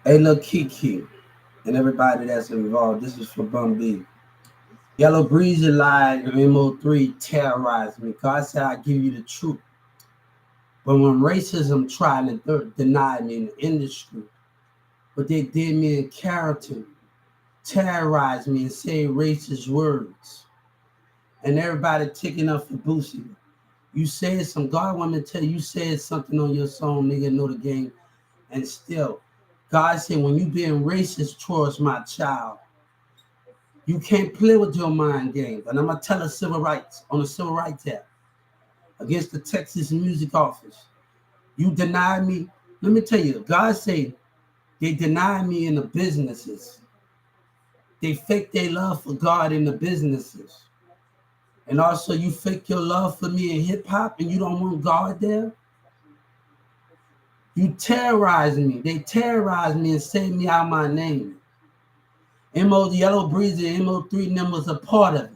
Hey, look, Kiki, and everybody that's involved. This is for BunB. Yellow Breezy lied and MO3 terrorized me. God said, I give you the truth. But when racism tried and denied me in the industry, but they did me in character, terrorized me and say racist words. And everybody taking up for Boosie. You said some, God want me to tell you, you said something on your song, nigga, know the game. And still, God said, when you being racist towards my child, you can't play with your mind games. And I'm going to tell a civil rights on a civil rights act against the Texas Music Office. You deny me. Let me tell you, God said they deny me in the businesses. They fake their love for God in the businesses. And also you fake your love for me in hip hop and you don't want God there. You terrorize me. They terrorize me and say me out my name. MO the Yellow Breezy and MO3 numbers a part of it.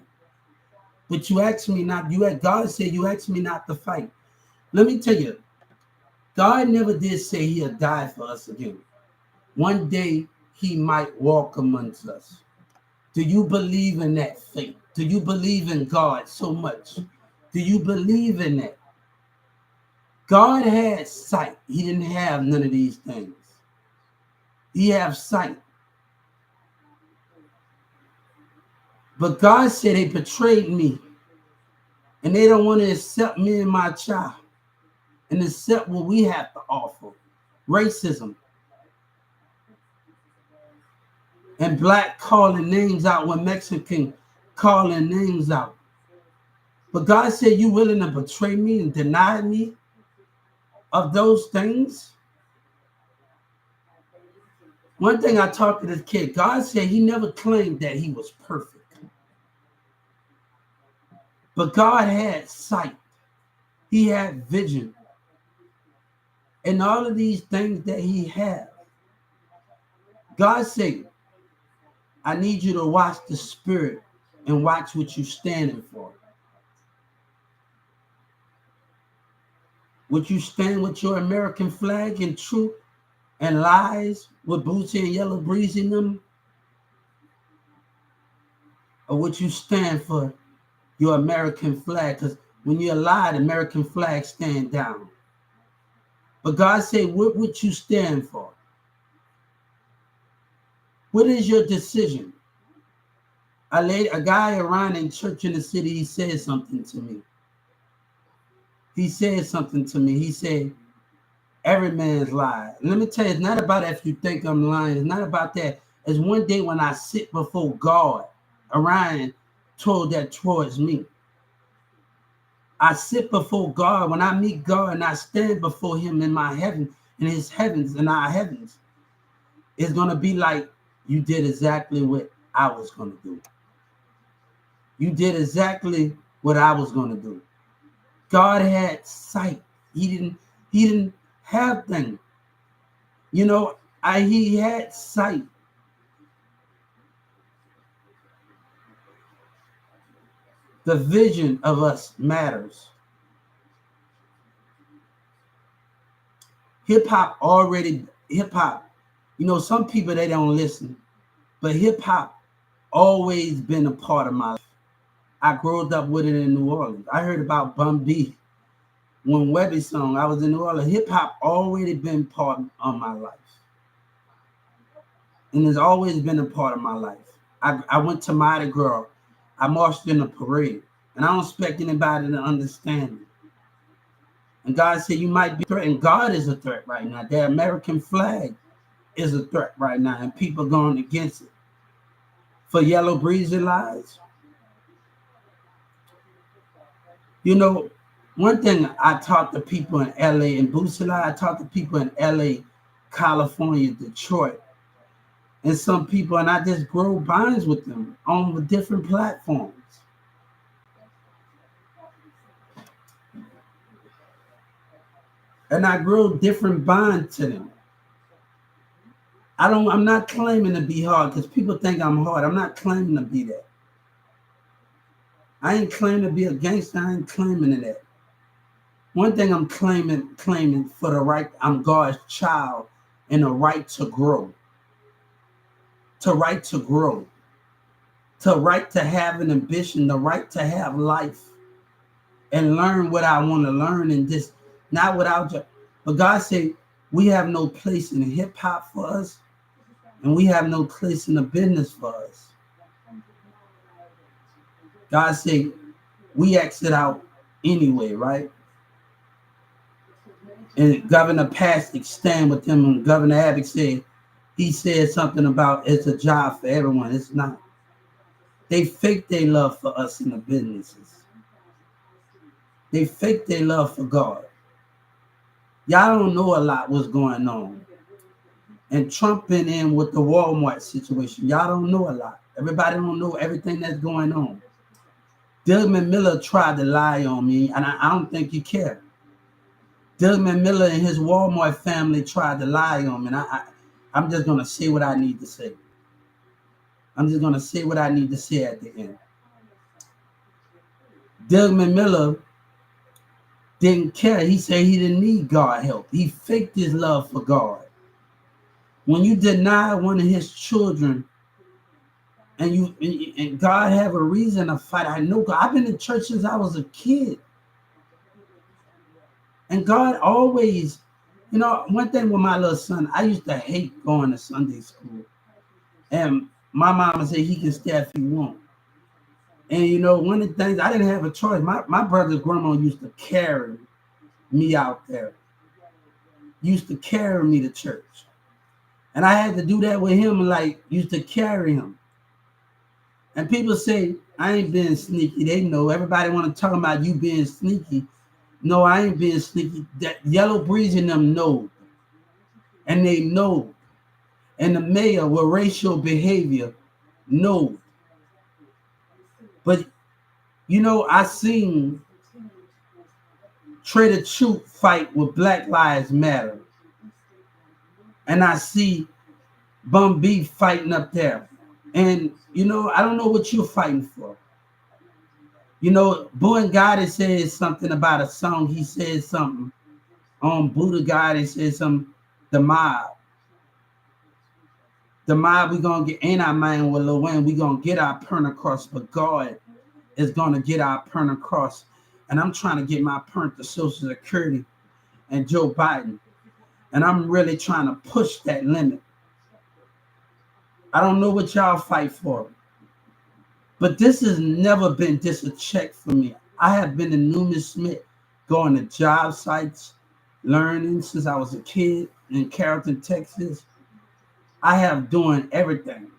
But you asked me not, God said you asked me not to fight. Let me tell you, God never did say he'll die for us again. One day he might walk amongst us. Do you believe in that faith? Do you believe in God so much? Do you believe in that? God had sight. He didn't have none of these things. He have sight. But God said they betrayed me. And they don't want to accept me and my child. And accept what we have to offer. Racism. And black calling names out when Mexican calling names out. But God said, you willing to betray me and deny me of those things? One thing I talked to this kid, God said he never claimed that he was perfect. But God had sight. He had vision. And all of these things that he had. God said, I need you to watch the spirit and watch what you're standing for. Would you stand with your American flag and truth and lies with Boosie and Yellow Breezy in them? Or would you stand for your American flag? Because when you lie, the American flag stand down. But God said, what would you stand for? What is your decision? A guy around in church in the city, he said something to me. He said something to me. He said, every man's lie. And let me tell you, it's not about if you think I'm lying. It's not about that. It's one day when I sit before God, Orion told that towards me. I sit before God. When I meet God and I stand before him in my heaven, in his heavens, in our heavens, it's going to be like, you did exactly what I was going to do. You did exactly what I was going to do. God had sight. He didn't have things. You know, he had sight. The vision of us matters. Hip hop, you know, some people, they don't listen, but hip hop always been a part of my life. I grew up with it in New Orleans. I heard about BunB when Webby song. I was in New Orleans. Hip hop already been part of my life. And it's always been a part of my life. I went to Mardi Gras. I marched in a parade. And I don't expect anybody to understand me. And God said, you might be threatened. God is a threat right now. The American flag is a threat right now. And people going against it. For Yellow Breezy lies. You know, one thing I taught the people in LA and Boosie, I taught the people in LA, California, Detroit, and some people, and I just grow bonds with them on the different platforms. And I grow different bonds to them. I'm not claiming to be hard because people think I'm hard. I'm not claiming to be that. I ain't claiming to be a gangster. I ain't claiming to that. One thing I'm claiming for the right, I'm God's child and the right to grow. to right to grow, to right to have an ambition, the right to have life and learn what I want to learn in this, not without you. But God said, we have no place in hip hop for us, and we have no place in the business for us. God said, we exit out anyway, right? And Governor Pastick stand with him, and Governor Abbott said, he said something about it's a job for everyone. It's not. They fake their love for us in the businesses. They fake their love for God. Y'all don't know a lot what's going on. And Trump been in with the Walmart situation. Y'all don't know a lot. Everybody don't know everything that's going on. Doug Miller tried to lie on me, and I don't think you care. Doug Miller and his Walmart family tried to lie on me, and I'm just going to say what I need to say. I'm just going to say what I need to say at the end. Doug Miller didn't care. He said he didn't need God help. He faked his love for God. When you deny one of his children, and God have a reason to fight. I know God. I've been in church since I was a kid. And God always, one thing with my little son, I used to hate going to Sunday school. And my mama said he can stay if he wants. And one of the things, I didn't have a choice. My brother's grandma used to carry me out there. Used to carry me to church. And I had to do that with him, used to carry him. And people say, I ain't being sneaky. They know. Everybody want to talk about you being sneaky. No, I ain't being sneaky. That Yellow Breeze in them know. And they know. And the mayor with racial behavior know. But, I seen Trader Troop fight with Black Lives Matter. And I see BunB fighting up there. And, I don't know what you're fighting for. BunBThe said something about a song. He said something on Buddha God. He said something, the mob. The mob, we going to get in our mind with Lil Wayne. We going to get our turn across, but God is going to get our turn across. And I'm trying to get my turn to Social Security and Joe Biden. And I'm really trying to push that limit. I don't know what y'all fight for. But this has never been just a check for me. I have been in Newman Smith, going to job sites, learning since I was a kid in Carrollton, Texas. I have doing everything.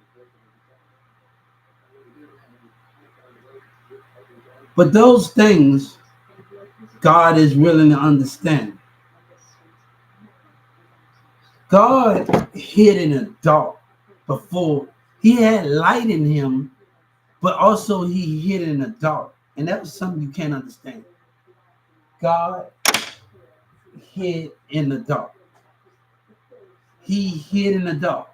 But those things, God is willing to understand. God hid in the dark before. He had light in him, but also he hid in the dark. And that was something you can't understand. God hid in the dark. He hid in the dark.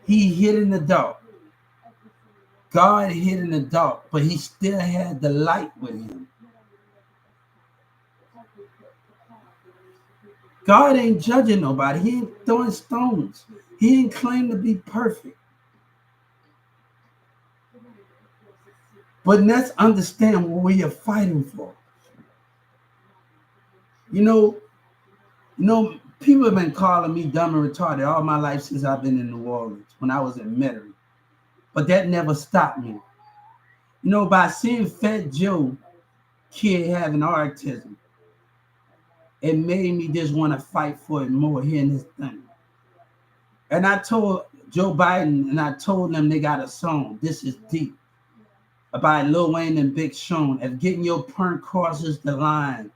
He hid in the dark. God hid in the dark, but he still had the light with him. God ain't judging nobody. He ain't throwing stones. He ain't claim to be perfect. But let's understand what we are fighting for. People have been calling me dumb and retarded all my life since I've been in New Orleans, when I was in Metairie. But that never stopped me. By seeing Fat Joe kid having autism, it made me just want to fight for it more here in this thing. And I told Joe Biden, and I told them they got a song, This Is Deep, about Lil Wayne and Big Sean. If getting your point crosses the line,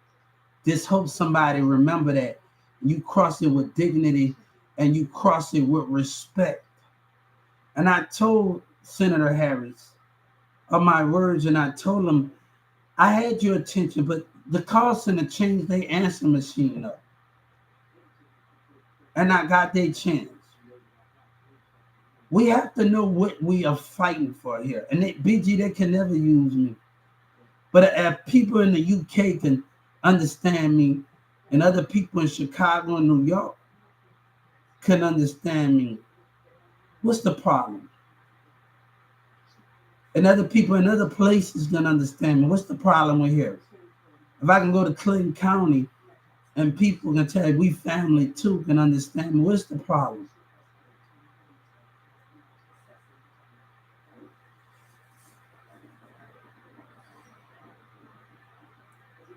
just hope somebody remember that. You cross it with dignity and you cross it with respect. And I told Senator Harris of my words, and I told him, I had your attention, but the call center changed their answer machine up. And I got their chance. We have to know what we are fighting for here. And BG, they can never use me. But if people in the UK can understand me, and other people in Chicago and New York, can understand me, what's the problem? And other people in other places can understand me. What's the problem with here? If I can go to Clinton County and people can tell you we family too can understand me, what's the problem?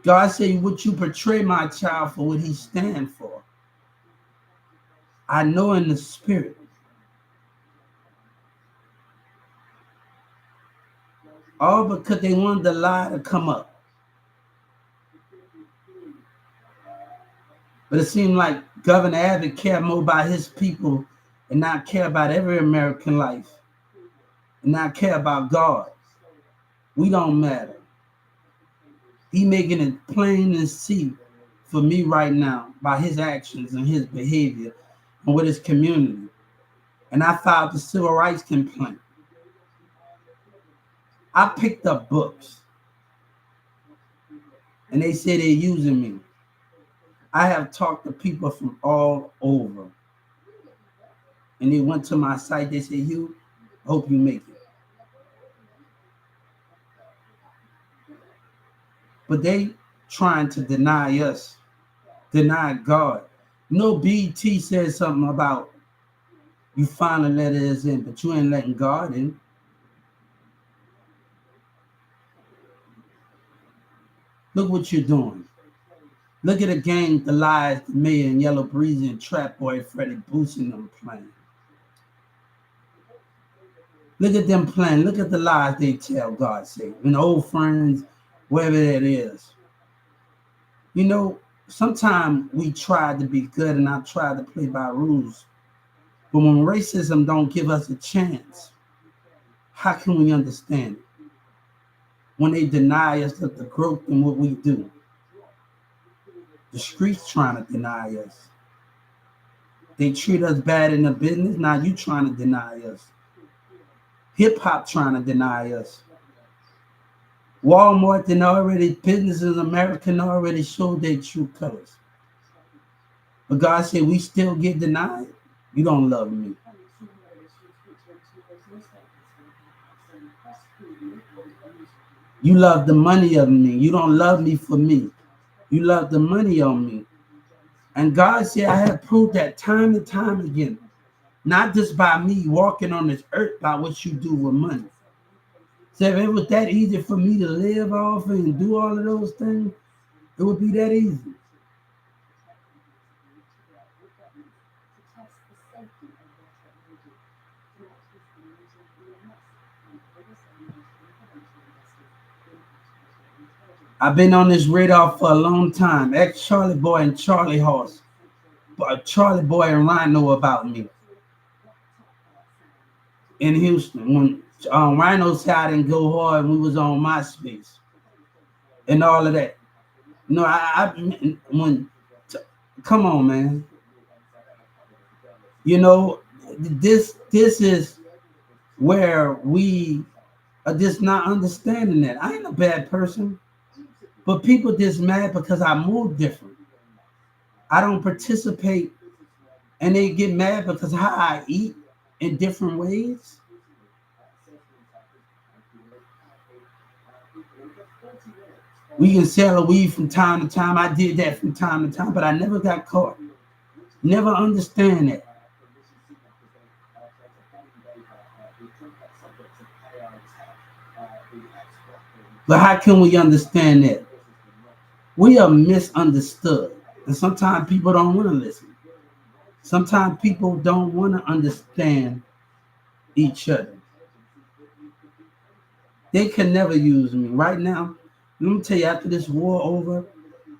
God said, would you portray my child for what he stands for? I know in the spirit. All because they wanted the lie to come up. But it seemed like Governor Abbott cared more about his people and not care about every American life and not care about God. We don't matter. He making it plain and see for me right now by his actions and his behavior and with his community. And I filed the civil rights complaint. I picked up books and they say they're using me. I have talked to people from all over. And they went to my site. They said, Hugh, hope you make it. But they trying to deny us, deny God. You know, BT said something about you finally let us in, but you ain't letting God in. Look what you're doing. Look at the game, the lies, the mayor and Yellow Breezy and Trap Boy Freddie boosting them playing. Look at them playing. Look at the lies they tell, God say. And old friends, wherever that is. You know, sometimes we try to be good and I try to play by rules. But when racism don't give us a chance, how can we understand it? When they deny us of the growth in what we do. The streets trying to deny us. They treat us bad in the business. Now you trying to deny us. Hip hop trying to deny us. Walmart and already businesses in America already showed their true colors. But God said we still get denied. You don't love me. You love the money of me. You don't love me for me. You love the money on me. And God said, I have proved that time and time again. Not just by me walking on this earth, by what you do with money. So if it was that easy for me to live off and do all of those things, it would be that easy. I've been on this radar for a long time. Ex Charlie Boy and Charlie Horse. But Charlie Boy and Rhino about me. In Houston. When Rhino said I didn't go hard and we was on MySpace. And all of that. No, come on, man. You know, this is where we are just not understanding that. I ain't a bad person. But people just mad because I move different. I don't participate and they get mad because how I eat in different ways. We can sell a weed from time to time. I did that from time to time, but I never got caught. Never understand that. But how can we understand that? We are misunderstood. And sometimes people don't want to listen. Sometimes people don't want to understand each other. They can never use me. Right now, let me tell you, after this war over,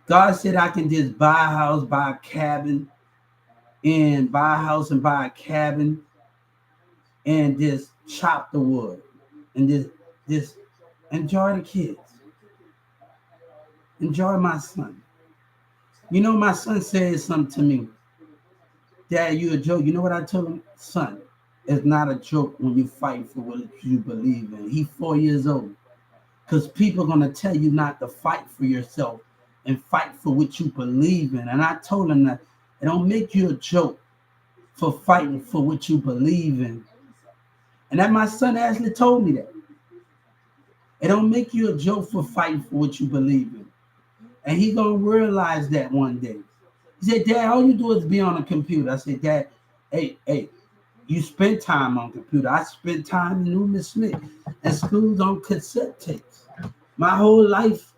God said I can just buy a house, buy a cabin, and buy a house and buy a cabin and just chop the wood and just enjoy the kids. Enjoy my son. You know, my son said something to me. Dad, you a joke. You know what I told him? Son, it's not a joke when you fight for what you believe in. He's 4 years old. Because people are going to tell you not to fight for yourself and fight for what you believe in. And I told him that it don't make you a joke for fighting for what you believe in. And that my son actually told me that. It don't make you a joke for fighting for what you believe in. And he gonna realize that one day. He said, Dad, all you do is be on a computer. I said, Dad, hey, you spend time on computer. I spent time in Newman Smith and schools on cassette tapes. My whole life,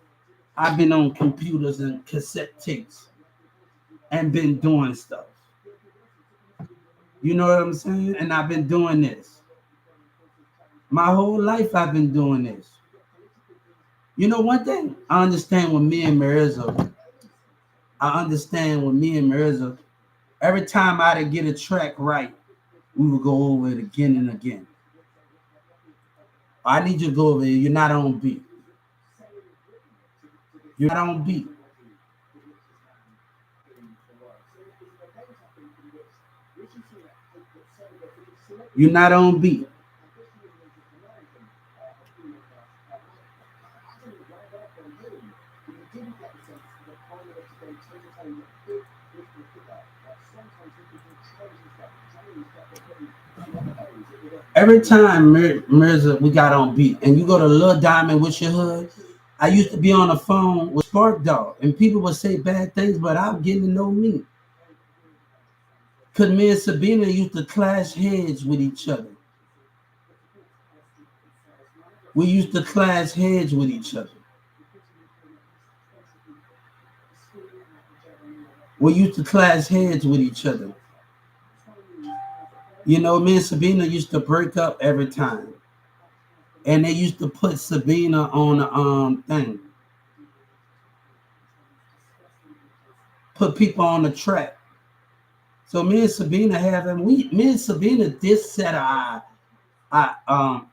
I've been on computers and cassette tapes and been doing stuff. You know what I'm saying? And I've been doing this. My whole life, I've been doing this. You know, one thing I understand with me and Marissa, every time I get a track right, we would go over it again and again. I need you to go over it. You're not on beat. You're not on beat. You're not on beat. Every time Mirza, we got on beat, and you go to Lil Diamond with your hood. I used to be on the phone with Spark Dog, and people would say bad things, but I'm getting to know me. Because me and Sabina used to clash heads with each other. We used to clash heads with each other. We used to clash heads with each other. You know, me and Sabina used to break up every time. And they used to put Sabina on the thing. Put people on the track. So me and Sabina me and Sabina this set of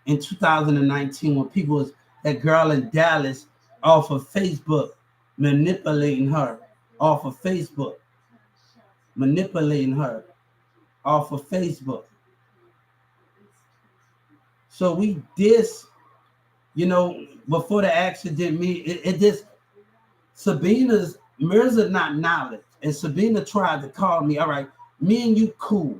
in 2019 when people was that girl in Dallas off of Facebook manipulating her off of Facebook. So we you know, before the accident, it just Sabina's Mirza not knowledge, and Sabina tried to call me. All right, me and you cool.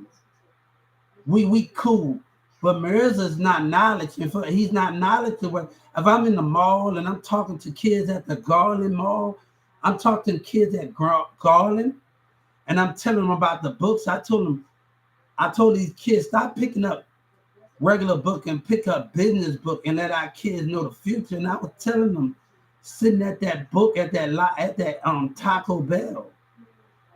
We cool, but Mirza's not knowledge. He's not knowledgeable. If I'm in the mall and I'm talking to kids at the Garland Mall, I'm talking to kids at Garland, and I'm telling them about the books. I told these kids, stop picking up regular book and pick up business book and let our kids know the future. And I was telling them, sitting at that book at that Taco Bell,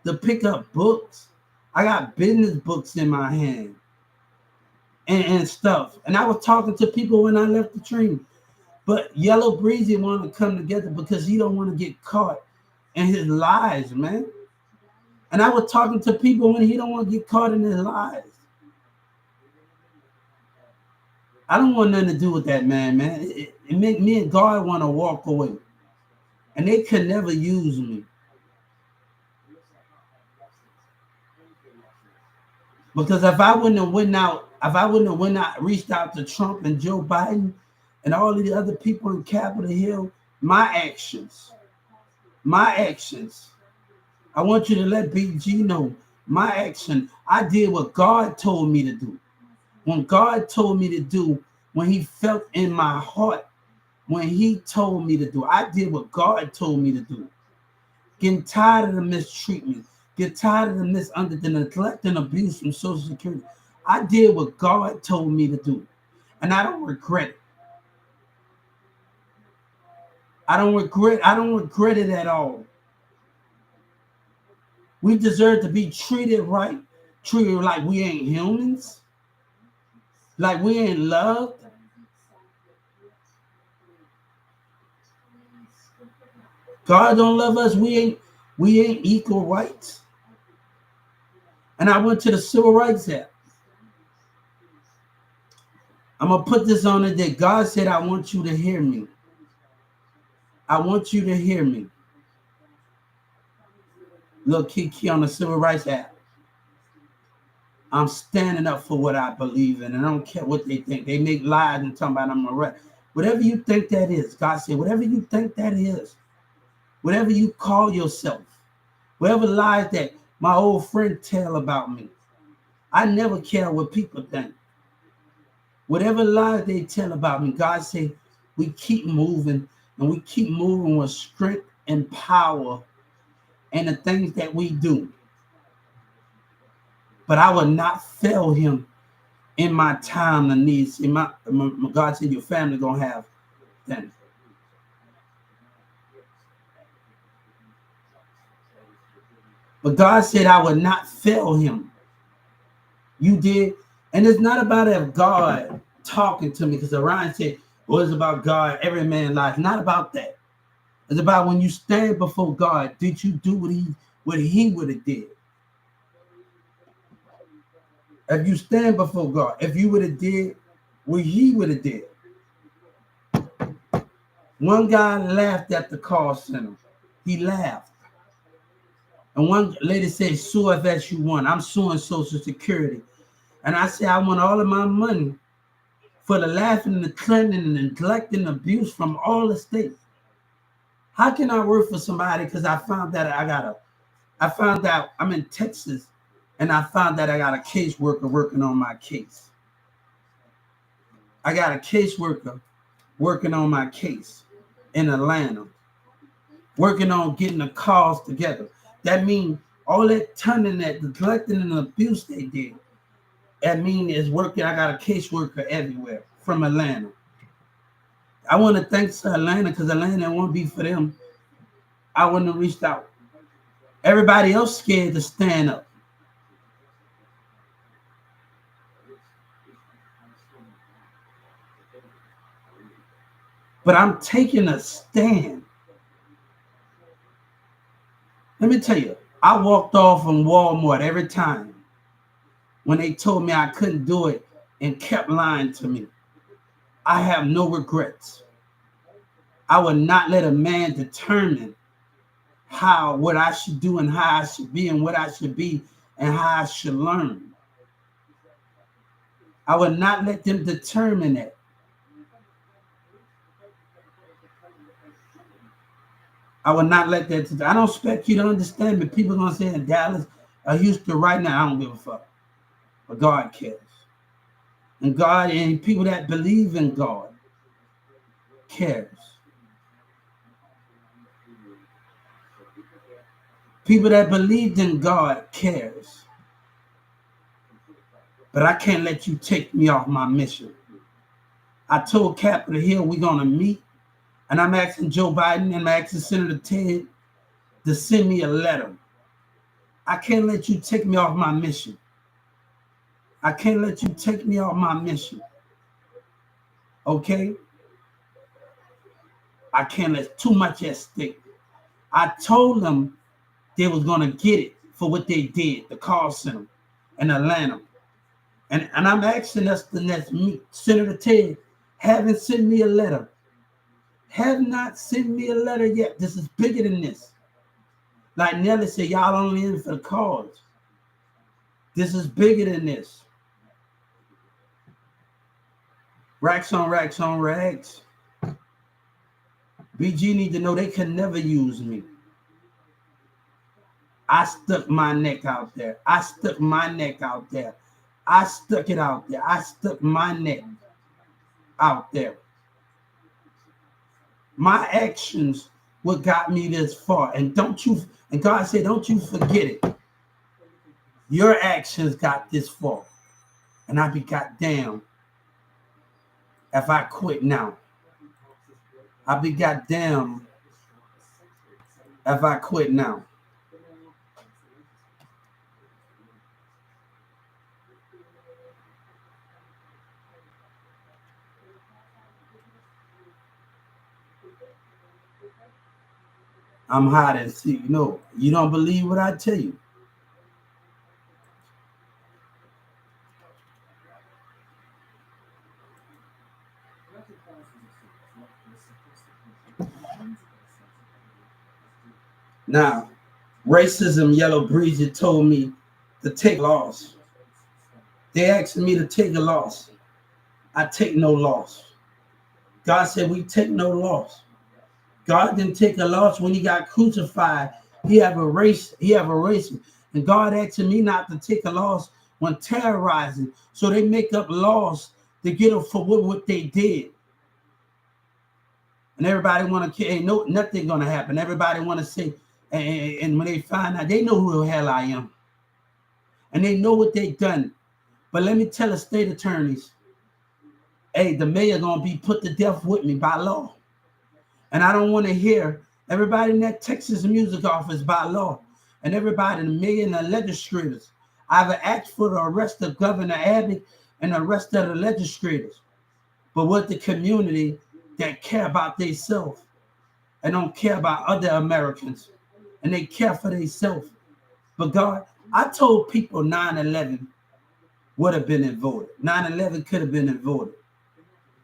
to pick up books. I got business books in my hand and stuff. And I was talking to people when I left the train. But Yellow Breezy wanted to come together because he don't want to get caught in his lies, man. And I was talking to people when he don't want to get caught in his lies. I don't want nothing to do with that, man. It make me and God want to walk away. And they could never use me. Because if I wouldn't have reached out to Trump and Joe Biden and all of the other people in Capitol Hill, my actions, I want you to let BG know, my action, I did what God told me to do. When God told me to do, when he felt in my heart, when he told me to do, I did what God told me to do. Getting tired of the mistreatment, get tired of the neglect and abuse from Social Security. I did what God told me to do, and I don't regret it. I don't regret it at all. We deserve to be treated right, treated like we ain't humans, like we ain't loved. God don't love us. We ain't equal rights. And I went to the Civil Rights Act. I'm gonna put this on it that God said, I want you to hear me. I want you to hear me. Look, Kiki on the Civil Rights Act. I'm standing up for what I believe in, and I don't care what they think. They make lies and talking about I'm a rat. Whatever you think that is, God said, whatever you think that is, whatever you call yourself, whatever lies that my old friend tell about me, I never care what people think. Whatever lies they tell about me, God said, we keep moving, and we keep moving with strength and power and the things that we do. But I will not fail him in my time of need. See, God said your family gonna have things. But God said I would not fail him. You did. And it's not about if God talking to me, because Orion said, well, it's about God, every man life. Not about that. It's about when you stand before God, did you do what he would have did? If you stand before God, if you would have did what he would have did. One guy laughed at the call center. He laughed. And one lady said, sue if that's you want. I'm suing Social Security. And I said, I want all of my money for the laughing and the cleaning and the neglect and abuse from all the states. How can I work for somebody? Because I found out I'm in Texas, and I found that I got a caseworker working on my case. I got a caseworker working on my case in Atlanta, working on getting the calls together. That means all that turning, that neglecting and abuse they did, that means is working. I got a caseworker everywhere from Atlanta. I want to thank Atlanta, because Atlanta won't be for them. I wouldn't have reached out. Everybody else scared to stand up. But I'm taking a stand. Let me tell you, I walked off from Walmart every time when they told me I couldn't do it and kept lying to me. I have no regrets. I would not let a man determine what I should do and how I should be and what I should be and how I should learn. I would not let them determine that. I would not let that. I don't expect you to understand, but people are going to say in Dallas or Houston right now, I don't give a fuck. But God cares. And God, and people that believe in God cares. People that believed in God cares. But I can't let you take me off my mission. I told Capitol Hill we're going to meet, and I'm asking Joe Biden and I'm asking Senator Ted to send me a letter. I can't let you take me off my mission. I can't let you take me off my mission. Okay? I can't let too much at stake. I told them they was going to get it for what they did, the call center in Atlanta. And I'm asking us the next meet. Senator Ted haven't sent me a letter. Have not sent me a letter yet. This is bigger than this. Like Nelly said, y'all only in for the cause. This is bigger than this. Racks on racks on racks. BG need to know they can never use me. I stuck my neck out there. I stuck my neck out there. I stuck it out there. I stuck my neck out there. My actions what got me this far. And God said, don't you forget it. Your actions got this far. And I be goddamn if I quit now. I be goddamn if I quit now. I'm hot and see. No, you don't believe what I tell you. Now, racism, Yellow Breezy told me to take a loss. They asked me to take a loss. I take no loss. God said we take no loss. God didn't take a loss when he got crucified. He have a race. And God asked me not to take a loss when terrorizing. So they make up laws to get them for what they did. And everybody want to, ain't no nothing gonna happen. Everybody want to say, and when they find out, they know who the hell I am, and they know what they done. But let me tell the state attorneys, hey, the mayor gonna be put to death with me by law, and I don't want to hear everybody in that Texas music office by law, and everybody, the mayor and the legislators. I've asked for the arrest of Governor Abbott and the rest of the legislators, but what the community that care about themselves and don't care about other Americans, and they care for themselves. But God, I told people 9/11 would have been avoided. 9/11 could have been avoided,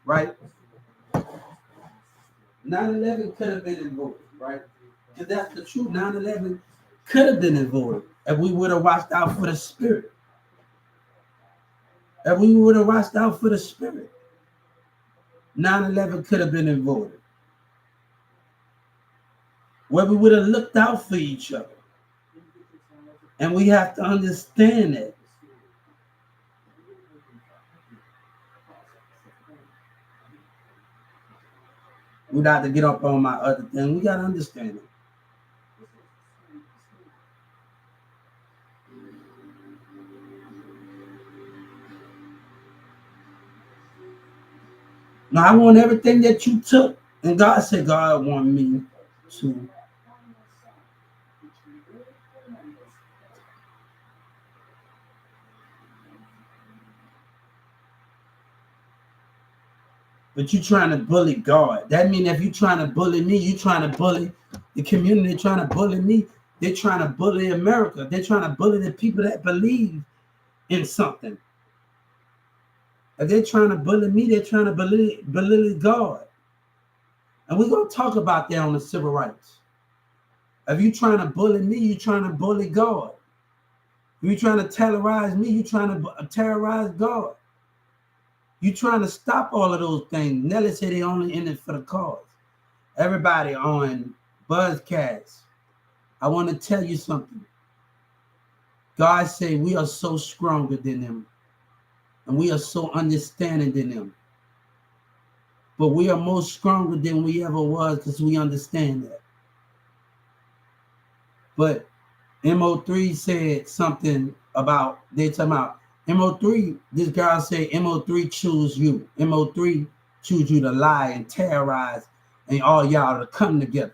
right? 9/11 could have been avoided, right? Because that's the truth. 9/11 could have been avoided if we would have watched out for the spirit. If we would have watched out for the spirit, 9/11 could have been avoided. Where we would have looked out for each other. And we have to understand that. We got to get up on my other thing. We got to understand it. Now, I want everything that you took. And God said, God want me to. But you trying to bully God. That means if you trying to bully me, you trying to bully the community, trying to bully me. They're trying to bully America. They're trying to bully the people that believe in something. If they're trying to bully me, they're trying to bully God. And we're going to talk about that on the civil rights. If you trying to bully me, you trying to bully God. If you trying to terrorize me, you trying to terrorize God. You trying to stop all of those things. Nelly said they only in it for the cause. Everybody on Buzzcast, I want to tell you something. God said we are so stronger than them. And we are so understanding than them. But we are more stronger than we ever was because we understand that. But MO3 said something about, they talking about MO3, this girl said MO3 choose you. MO3 choose you to lie and terrorize and all y'all to come together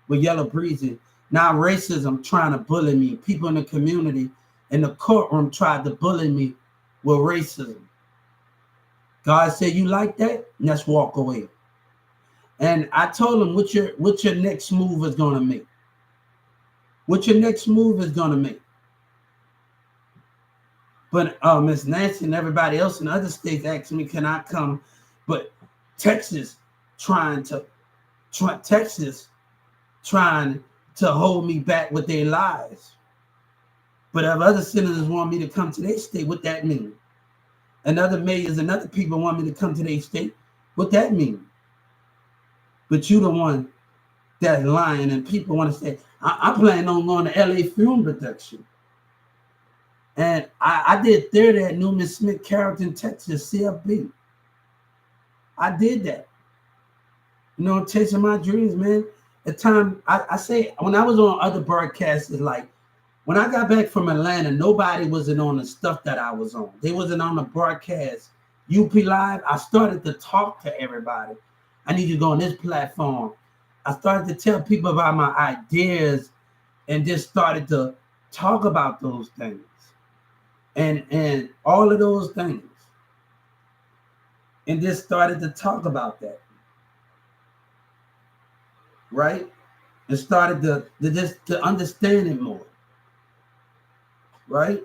with Yellow Breezy. Now racism trying to bully me. People in the community in the courtroom tried to bully me with racism. God said, you like that? Let's walk away. And I told him what your next move is going to make. What your next move is going to make. But Miss Nancy and everybody else in other states asked me, can I come? But Texas trying to hold me back with their lies. But if other senators want me to come to their state, what that mean? And other mayors and other people want me to come to their state, what that mean? But you the one that's lying, and people want to say, I plan on going to LA film production. And I did theater at Newman Smith, Carrollton, Texas, CFB. I did that. You know, chasing my dreams, man. At time, I say, when I was on other broadcasts, like, when I got back from Atlanta, nobody wasn't on the stuff that I was on. They wasn't on the broadcast. UP Live, I started to talk to everybody. I need to go on this platform. I started to tell people about my ideas and just started to talk about those things. And all of those things. And just started to talk about that. Right? And started to understand it more. Right?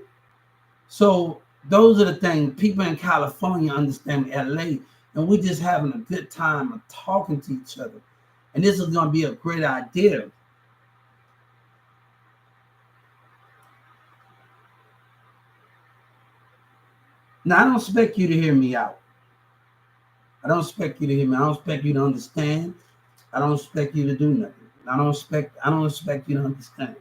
So those are the things people in California understand LA, and we're just having a good time of talking to each other. And this is going to be a great idea. Now, I don't expect you to hear me out. I don't expect you to hear me. I don't expect you to understand. I don't expect you to do nothing. I don't expect you to understand.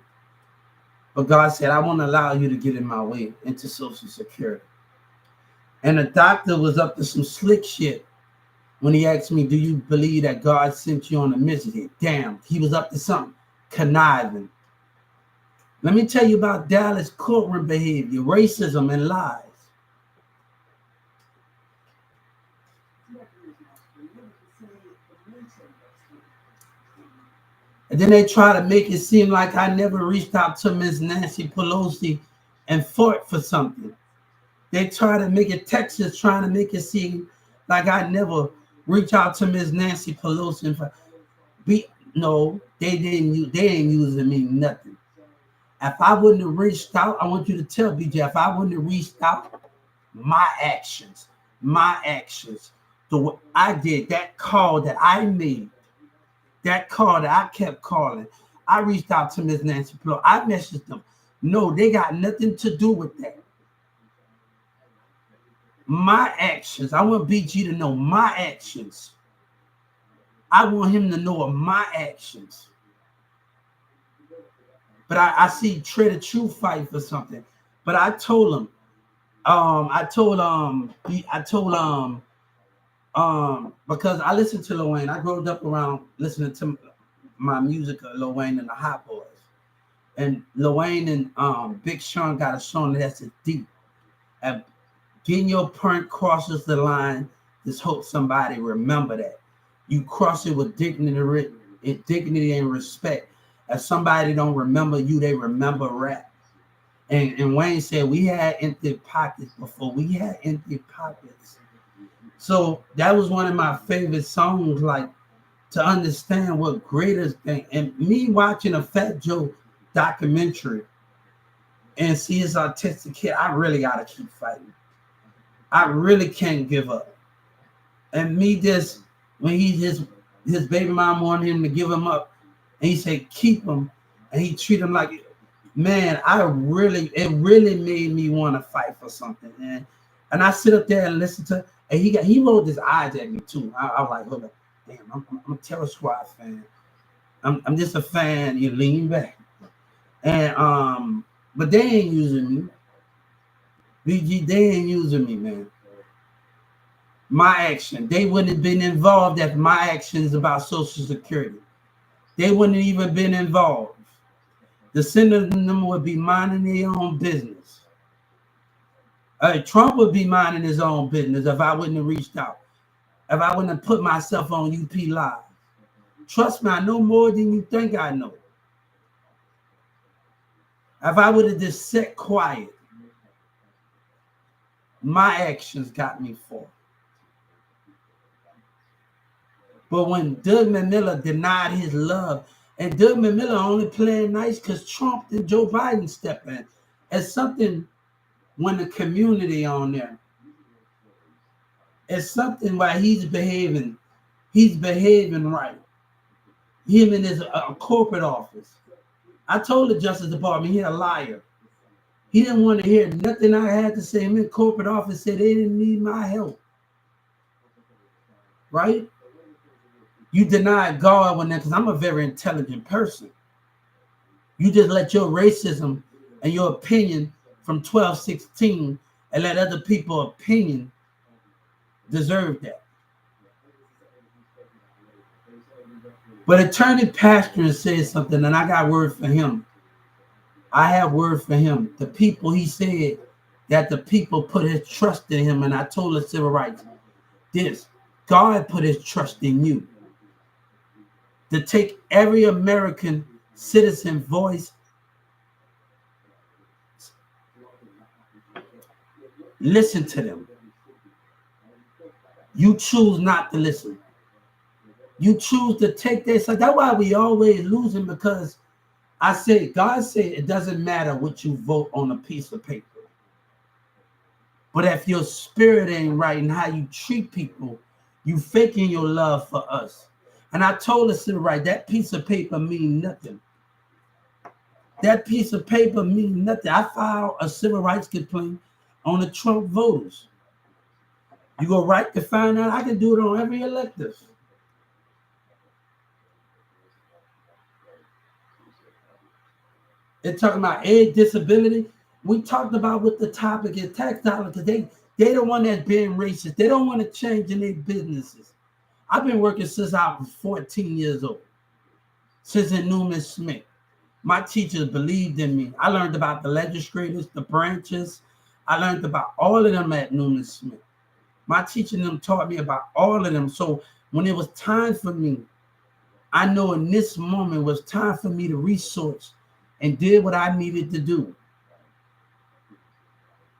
But God said, I won't allow you to get in my way into Social Security. And the doctor was up to some slick shit when he asked me, do you believe that God sent you on a mission? Damn, he was up to something, conniving. Let me tell you about Dallas courtroom behavior, racism, and lies. And then they try to make it seem like I never reached out to Miss Nancy Pelosi and fought for something. They try to make it Texas, trying to make it seem like I never reached out to Miss Nancy Pelosi and no, they ain't using me nothing. If I wouldn't have reached out, I want you to tell BJ, if I wouldn't have reached out, my actions, what I did, that call that I made, that call that I kept calling, I reached out to Miss Nancy Pelosi. I messaged them. No, they got nothing to do with that. My actions. I want BG to know my actions. I want him to know of my actions. But I see Trader True fight for something. But I told him, because I listened to Lil Wayne. I grew up around listening to my music of Lil Wayne and the Hot Boys. And Lil Wayne and Big Sean got a song that's deep. And getting your point crosses the line. Just hope somebody remember that. You cross it with dignity and respect. If somebody don't remember you, they remember rap. And Wayne said, we had empty pockets before. We had empty pockets. So that was one of my favorite songs, like, to understand what greatest thing. And me watching a Fat Joe documentary and see his autistic kid, I really got to keep fighting. I really can't give up. And me just, when his baby mom wanted him to give him up, and he said, keep him, and he treated him like, man, it really made me want to fight for something, man. And I sit up there and listen to, and he rolled his eyes at me too. I was like, hold up, damn, I'm a Terror Squad fan. I'm just a fan. You lean back, and but they ain't using me. BG, they ain't using me, man. My action, they wouldn't have been involved if my actions about Social Security. They wouldn't have even been involved. The senator of them would be minding their own business. Trump would be minding his own business if I wouldn't have reached out. If I wouldn't have put myself on UP Live. Trust me, I know more than you think I know. If I would have just sat quiet, my actions got me fought. But when Doug McMillan denied his love, and Doug McMillan only playing nice because Trump and Joe Biden step in. It's something when the community on there. It's something why he's behaving right. Him in his corporate office. I told the Justice Department he's a liar. He didn't want to hear nothing I had to say. Him in corporate office said they didn't need my help. Right? You denied God when that, because I'm a very intelligent person. You just let your racism and your opinion from 1216 and let other people's opinion deserve that. But Attorney Pastor said something, and I got word for him. I have word for him. The people, he said that the people put his trust in him, and I told the civil rights, God put his trust in you. To take every American citizen voice, listen to them. You choose not to listen. You choose to take this. So that's why we always losing, because God said it doesn't matter what you vote on a piece of paper. But if your spirit ain't right and how you treat people, you faking your love for us. And I told the civil rights, that piece of paper mean nothing. That piece of paper mean nothing. I filed a civil rights complaint on the Trump voters. You go right to find out. I can do it on every elective. They're talking about age disability. We talked about what the topic is, tax dollars, because they the one that's being racist. They don't want to change in their businesses. I've been working since I was 14 years old, since in Newman Smith. My teachers believed in me. I learned about the legislators, the branches. I learned about all of them at Newman Smith. My teacher and them taught me about all of them. So when it was time for me, I know in this moment was time for me to resource and did what I needed to do.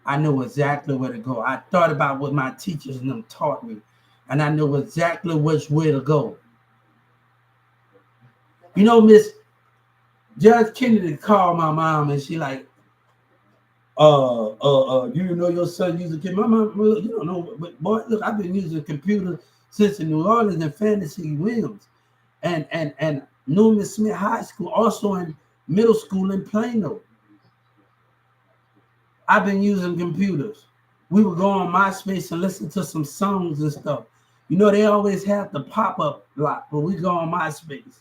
I know exactly where to go. I thought about what my teachers and them taught me, and I know exactly which way to go. You know, Miss Judge Kennedy called my mom, and she like, you know your son used a kid. My mom, well, you don't know, but boy, look, I've been using a computer since in New Orleans and Fantasy Williams, and Newman Smith High School, also in middle school in Plano. I've been using computers. We would go on MySpace and listen to some songs and stuff. You know, they always have the pop-up lot, but we go on MySpace.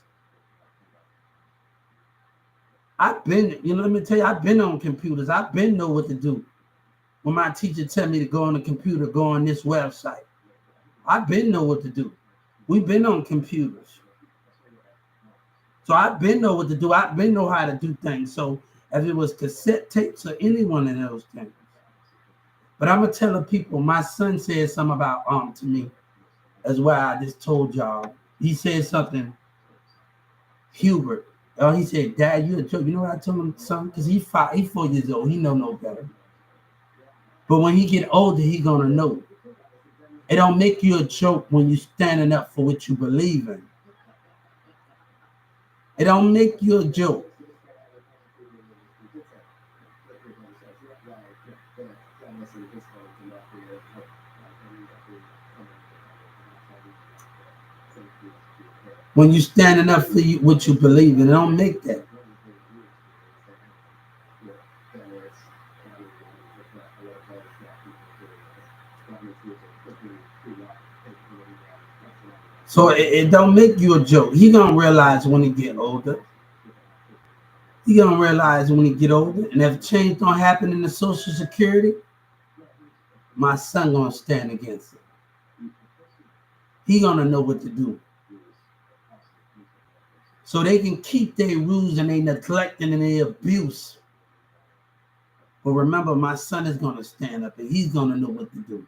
I've been, let me tell you, I've been on computers. I've been know what to do. When my teacher tell me to go on the computer, go on this website. I've been know what to do. We've been on computers. So I've been know what to do. I've been know how to do things. So if it was cassette tapes or any one of those things. But I'm going to tell the people, my son said something about to me, as well. I just told y'all. He said something, Hubert. He said, Dad, you a joke. You know what I told him, son? Because he's 4 years old. He know no better. But when he get older, he going to know. It don't make you a joke when you standing up for what you believe in. It don't make you a joke. When you standing up for what you believe in, it don't make that. So it don't make you a joke. He gonna realize when he get older. He gonna realize when he get older. And if change don't happen in the Social Security, my son gonna stand against it. He gonna know what to do. So they can keep their rules and they neglecting and they abuse. But remember, my son is gonna stand up and he's gonna know what to do.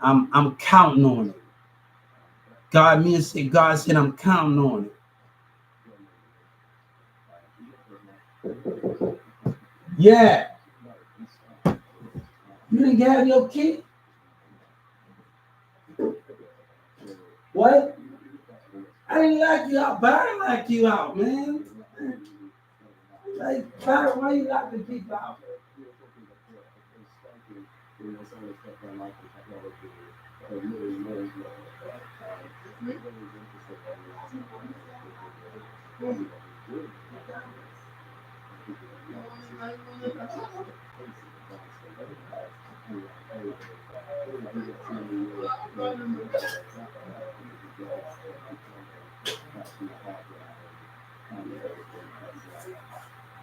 I'm counting on it. God said I'm counting on it. Yeah. You didn't have your key? What? I didn't like you out, but I didn't like you out, man. Like, why you like the people out?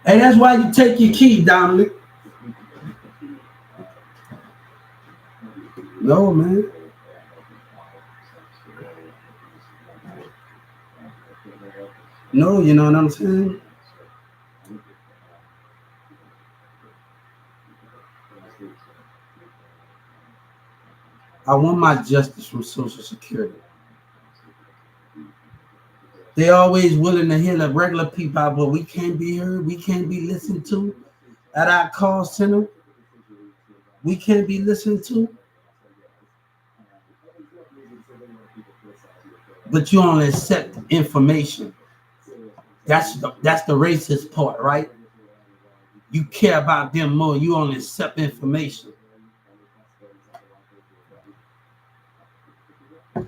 And that's why you take your key, Dominic. No, man. No, you know what I'm saying? I want my justice from Social Security. They always willing to hear the regular people out, but we can't be heard. We can't be listened to at our call center. We can't be listened to. But you only accept information. That's the racist part, right? You care about them more. You only accept information.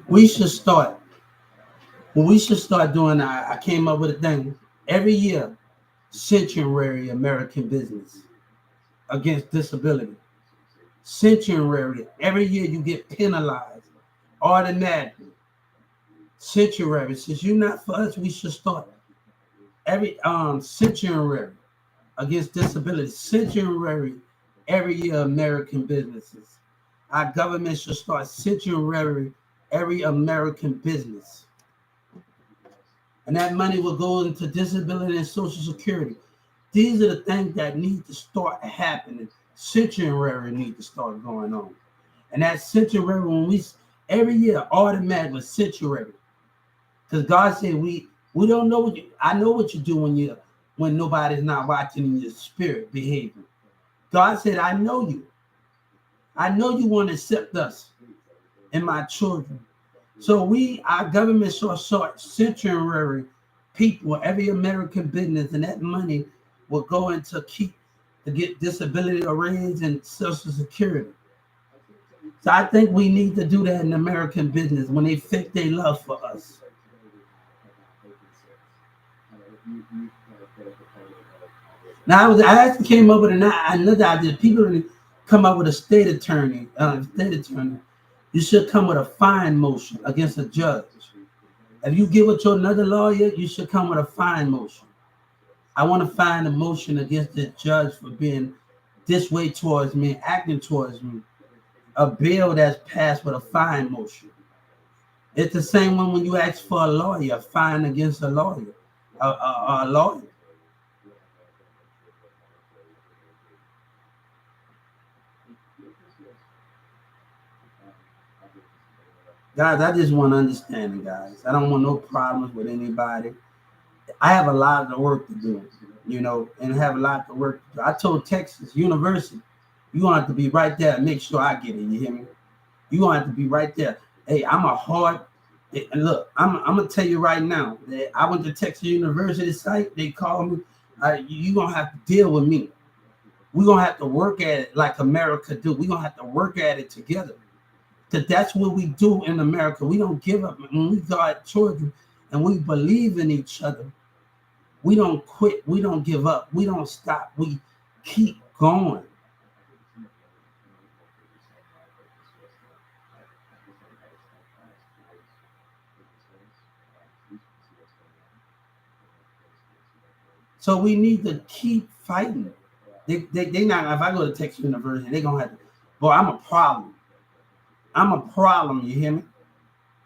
We should start. What we should start doing, I came up with a thing. Every year, Sanctuary American Business against disability. Sanctuary. Every year you get penalized automatically, sanctuary. Since you're not for us, we should start every sanctuary against disability. Sanctuary every year American businesses. Our government should start sanctuary every American business. And that money will go into disability and social security. These are the things that need to start happening. Sanctuary need to start going on. And that sanctuary, when we every year automatically sanctuary. Because God said we don't know what I know what you do when nobody's not watching in your spirit behavior. God said, I know you. I know you want to accept us and my children. So our government shall start sanctuary people, every American business, and that money will go into to get disability raise and social security. So I think we need to do that in American business when they fake their love for us. Now I actually came up with another idea. People come up with a state attorney. You should come with a fine motion against a judge. If you give it to another lawyer, you should come with a fine motion. I want to find a motion against the judge for being this way towards me, acting towards me. A bill that's passed with a fine motion. It's the same one when you ask for a lawyer, a fine against a lawyer, a lawyer. Guys, I just want understanding, guys. I don't want no problems with anybody. I have a lot of work to do, and have a lot of work to do. I told Texas University, you're going to have to be right there and make sure I get it. You hear me? You're going to have to be right there. Hey, and look, I'm going to tell you right now, that I went to Texas University site. They called me. You're going to have to deal with me. We're going to have to work at it like America do. We're going to have to work at it together. Because that's what we do in America. We don't give up. When we got children and we believe in each other, we don't quit. We don't give up. We don't stop. We keep going. So we need to keep fighting. They not. If I go to Texas University, they're gonna have to. Boy, I'm a problem. I'm a problem. You hear me?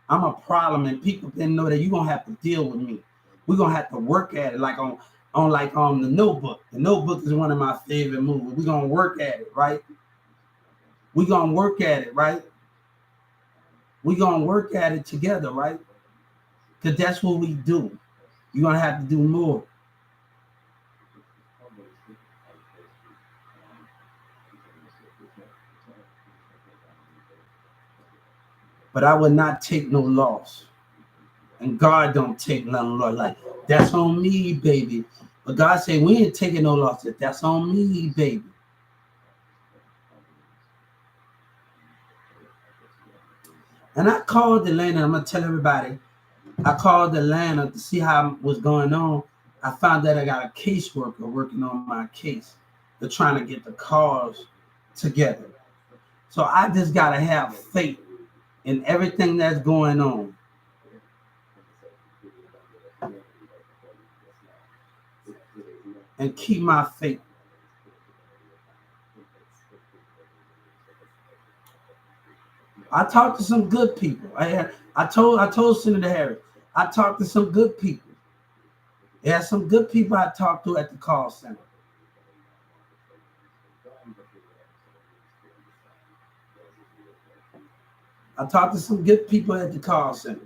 I'm a problem, and people didn't know that you're gonna have to deal with me. We're gonna have to work at it, like on the Notebook. The Notebook is one of my favorite movies. We're gonna work at it, right? We're gonna work at it, right? We're gonna work at it together, right? Because that's what we do. You're gonna have to do more. But I would not take no loss. And God don't take none loss. Like, that's on me, baby. But God said, we ain't taking no losses. That's on me, baby. And I called the landlord. I'm going to tell everybody. I called the landlord to see how was going on. I found that I got a caseworker working on my case. They're trying to get the cars together. So I just got to have faith in everything that's going on. And keep my faith. I talked to some good people. I told Senator Harris, I talked to some good people. There are some good people I talked to at the call center. I talked to some good people at the call center.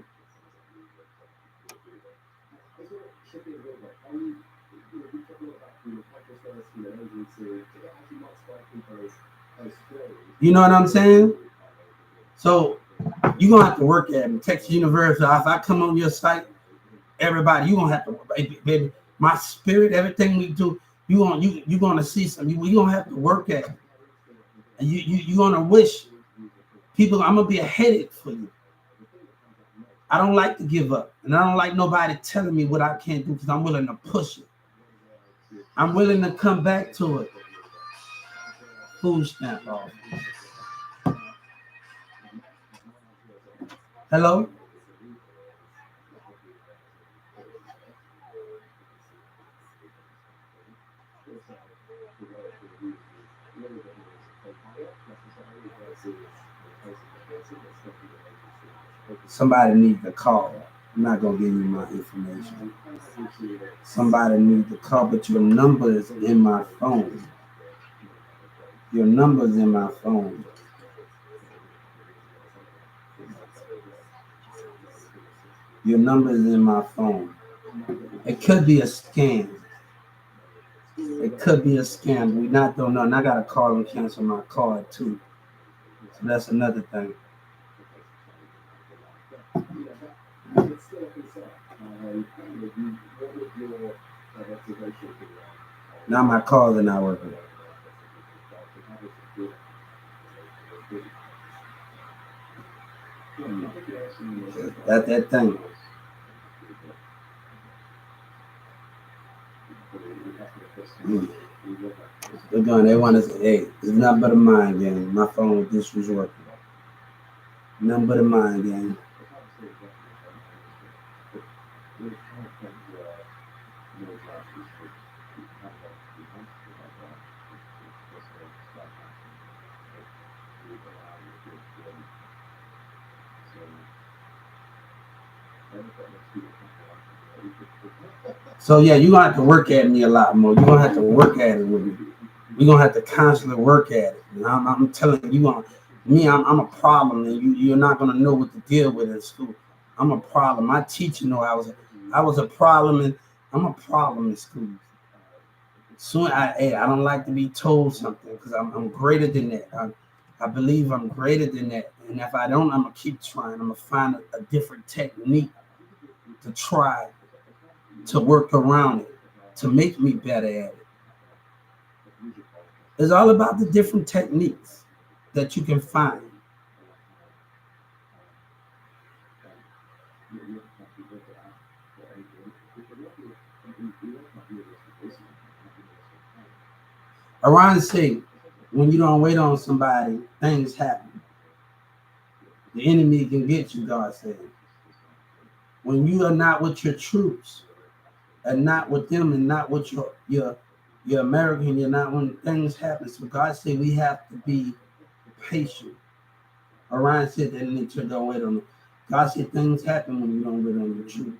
You know what I'm saying? So you're gonna have to work at it. Texas University. If I come on your site, everybody, you're gonna have to, baby. My spirit, everything we do, you're gonna see something. You're gonna have to work at it. And you're gonna wish people. I'm gonna be a headache for you. I don't like to give up, and I don't like nobody telling me what I can't do because I'm willing to push it. I'm willing to come back to it. Food stamp off. Hello? Somebody needs to call. I'm not going to give you my information. Somebody needs to call, but your number is in my phone. Your number is in my phone. Your number is in my phone. It could be a scam. It could be a scam. We not don't know. And I got to call and cancel my card too. So that's another thing. Now my cards are not working. That's that thing. They're going. They want to say, "Hey, it's nothing but a mind game. My phone with this was working. Nothing but a mind game." So yeah, you're gonna have to work at me a lot more. You're gonna have to work at it with me. We're gonna have to constantly work at it. And I'm telling you, I'm a problem, and you're not gonna know what to deal with in school. I'm a problem. My teacher know I was a problem, and I'm a problem in school. Soon I don't like to be told something because I'm greater than that. I believe I'm greater than that, and if I don't, I'm gonna keep trying. I'm gonna find a different technique to try to work around it, to make me better at it. It's all about the different techniques that you can find. Around say, when you don't wait on somebody, things happen. The enemy can get you, God said. When you are not with your troops, and not with them, and not with your American, you're not when things happen. So God said we have to be patient. Orion said that nature don't wait on them. God said things happen when you don't wait on your troops.